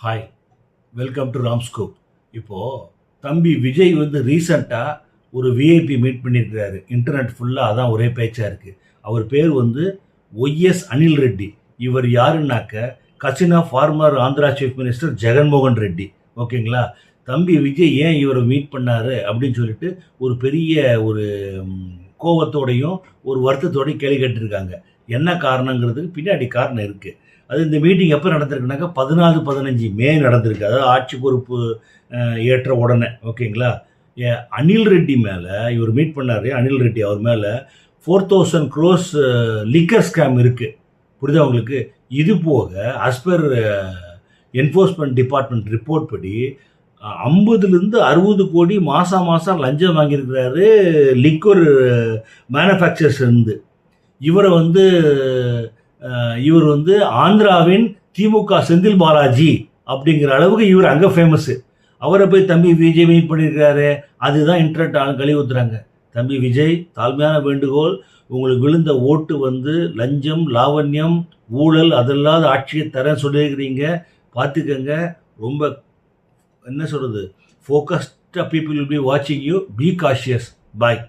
Hi, welcome to ராம்ஸ்கோப். இப்போது தம்பி விஜய் வந்து ரீசண்டாக ஒரு விஐபி மீட் பண்ணியிருக்கிறாரு. இன்டர்நெட் ஃபுல்லாக அதான் ஒரே பேச்சாக இருக்குது. அவர் பேர் வந்து ஒய்எஸ் அனில் ரெட்டி. இவர் யாருன்னாக்க cousin of former Andhra chief minister Jaganmohan Reddy. ஓகேங்களா? தம்பி விஜய் ஏன் இவரை மீட் பண்ணார் அப்படின்னு சொல்லிட்டு ஒரு பெரிய ஒரு கோபத்தோடையும் ஒரு வருத்தத்தோடையும் கேள்வி கேட்டிருக்காங்க. என்ன காரணங்கிறதுக்கு பின்னாடி காரணம் இருக்குது. அது இந்த மீட்டிங் எப்போ நடந்திருக்குனாக்கா 14-15 மே நடந்திருக்கு. அதாவது ஆட்சி பொறுப்பு ஏற்ற உடனே. ஓகேங்களா? அனில் ரெட்டி மேலே இவர் மீட் பண்ணார். அனில் ரெட்டி அவர் மேலே 4000 crores லிக்கர் ஸ்கேம் இருக்குது. புரியுதா உங்களுக்கு? இது போக அஸ்பர் என்ஃபோர்ஸ்மெண்ட் டிபார்ட்மெண்ட் ரிப்போர்ட் படி 50லேருந்து 60 கோடி மாதம் லஞ்சம் வாங்கியிருக்கிறாரு லிக்வர் மேனுஃபேக்சர்ஸ் இருந்து. இவர் வந்து ஆந்திராவின் திமுக செந்தில் பாலாஜி அப்படிங்கிற அளவுக்கு இவர் அங்கே ஃபேமஸ்ஸு. அவரை போய் தம்பி விஜய் மீட் பண்ணியிருக்கிறாரு. அதுதான் இன்டர்நெட் ஆளுங்க கழுவி ஊற்றுறாங்க. தம்பி விஜய், தாழ்மையான வேண்டுகோள், உங்களுக்கு விழுந்த ஓட்டு வந்து லஞ்சம், லாவண்யம், ஊழல் அதெல்லாத ஆட்சியை தரேன் சொல்லியிருக்கிறீங்க. பார்த்துக்கங்க. ரொம்ப என்ன சொல்கிறது, ஃபோக்கஸ்டாக பீப்புள் வில் பி வாட்சிங் யூ. B cautious. பாய்.